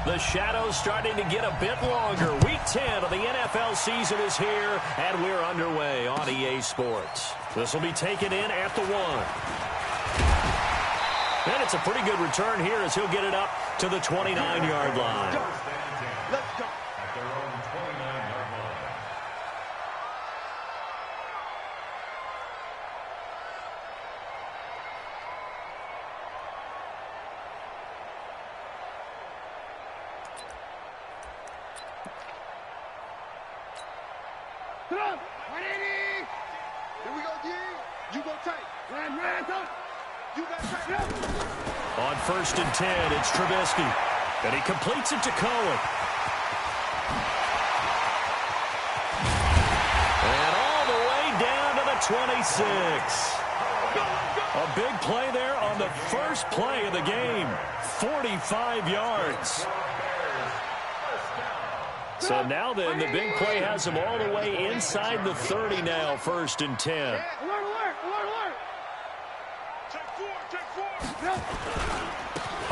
The shadow's starting to get a bit longer. Week 10 of the NFL season is here, and we're underway on EA Sports. This will be taken in at the 1. And it's a pretty good return here as he'll get it up to the 29-yard line. Let's go. On 1st and 10, it's Trubisky. And he completes it to Cohen. And all the way down to the 26. A big play there on the first play of the game. 45 yards. So now then, the big play has him all the way inside the 30 now, 1st and 10.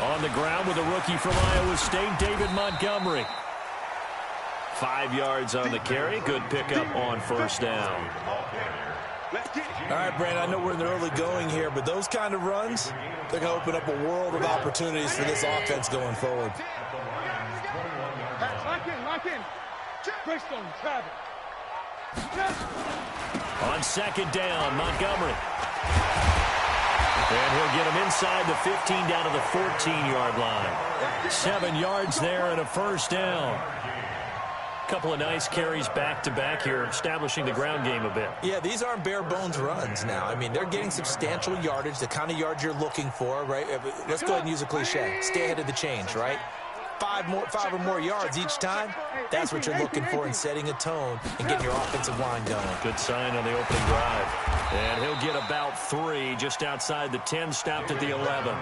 On the ground with a rookie from Iowa State, David Montgomery. 5 yards on the carry. Good pickup on 1st down. All right, Brandon, I know we're in the early going here, but those kind of runs, they're going to open up a world of opportunities for this offense going forward. Lock in. Breakstone, Travis. On 2nd down, Montgomery. And he'll get him inside the 15 down to the 14-yard line. 7 yards there and a 1st down. Couple of nice carries back-to-back here, establishing the ground game a bit. Yeah, these aren't bare-bones runs now. I mean, they're getting substantial yardage, the kind of yards you're looking for, right? Let's go ahead and use a cliche. Stay ahead of the change, right? 5 or more yards each time, that's what you're looking for in setting a tone and getting your offensive line going. Good sign on the opening drive. And he'll get about 3 just outside the 10, stopped at the 11.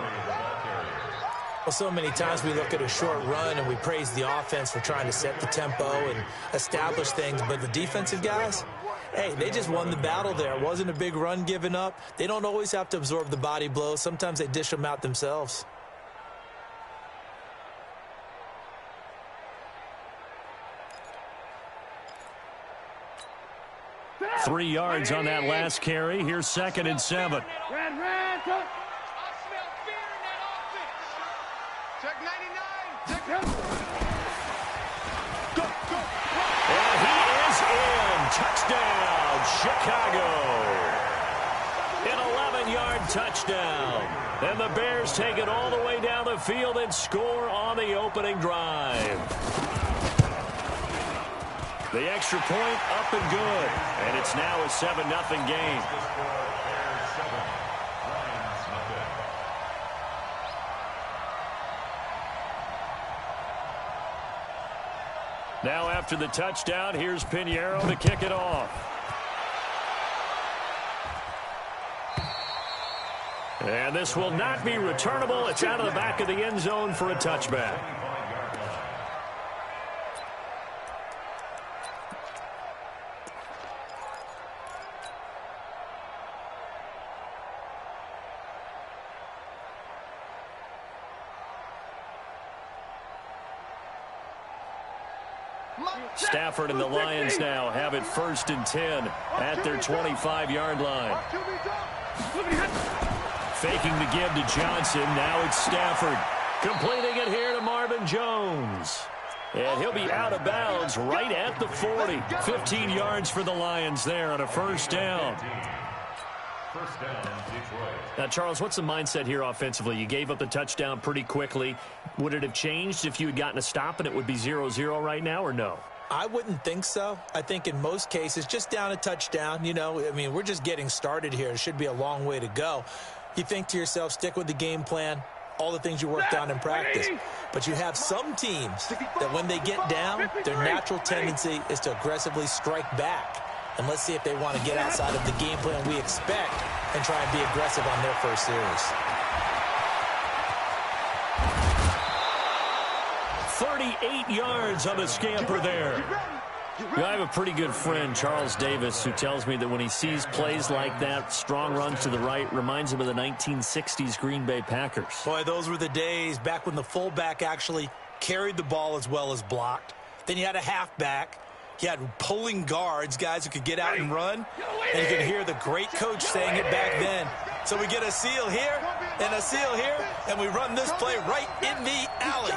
Well, so many times we look at a short run and we praise the offense for trying to set the tempo and establish things, but the defensive guys, hey, they just won the battle there. It wasn't a big run given up. They don't always have to absorb the body blows. Sometimes they dish them out themselves. 3 yards on that last carry. Here's 2nd and 7. Check 99. And he is in. Touchdown, Chicago. An 11-yard touchdown. And the Bears take it all the way down the field and score on the opening drive. The extra point up and good. And it's now a 7-0 game. Now after the touchdown, here's Pinheiro to kick it off. And this will not be returnable. It's out of the back of the end zone for a touchback. Stafford and the Lions now have it 1st and 10 at their 25-yard line. Faking the give to Johnson. Now it's Stafford. Completing it here to Marvin Jones. And he'll be out of bounds right at the 40. 15 yards for the Lions there on a 1st down. Now, Charles, what's the mindset here offensively? You gave up the touchdown pretty quickly. Would it have changed if you had gotten a stop and it would be 0-0 right now, or no? I wouldn't think so. I think in most cases, just down a touchdown, you know, I mean, we're just getting started here. It should be a long way to go. You think to yourself, stick with the game plan, all the things you worked on in practice. But you have some teams that when they get down, their natural tendency is to aggressively strike back. And let's see if they want to get outside of the game plan we expect and try and be aggressive on their first series. 38 yards on the scamper there. I have a pretty good friend, Charles Davis, who tells me that when he sees plays like that, strong runs to the right, reminds him of the 1960s Green Bay Packers. Boy, those were the days back when the fullback actually carried the ball as well as blocked. Then you had a halfback. You had pulling guards, guys who could get out and run. And you could hear the great coach saying it back then. So we get a seal here and a seal here, and we run this play right in the alley.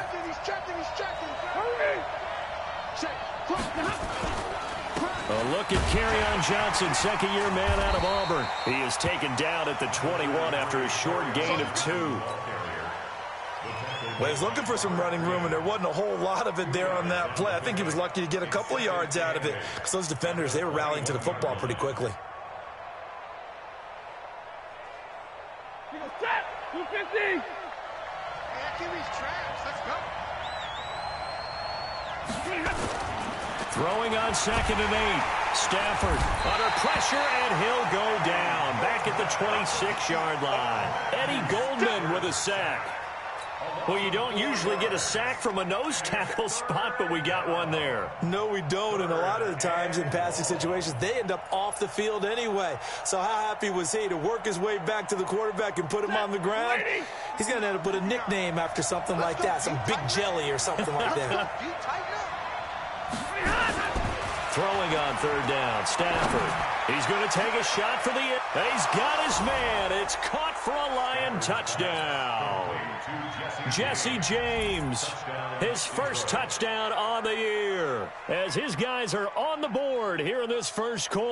A look at Kerryon Johnson, second-year man out of Auburn. He is taken down at the 21 after a short gain of 2. Well, he was looking for some running room, and there wasn't a whole lot of it there on that play. I think he was lucky to get a couple of yards out of it because those defenders, they were rallying to the football pretty quickly. 250. Throwing on 2nd and 8. Stafford under pressure, and he'll go down. Back at the 26-yard line. Eddie Goldman with a sack. Well, you don't usually get a sack from a nose tackle spot, but we got one there. No, we don't, and a lot of the times in passing situations, they end up off the field anyway. So how happy was he to work his way back to the quarterback and put him on the ground? He's going to end up with a nickname after something like that, some Big Jelly or something like that. Throwing on 3rd down, Stafford. He's going to take a shot for the end. He's got his man. It's caught for a Lion touchdown. Jesse James, his first touchdown on the year, as his guys are on the board here in this first quarter.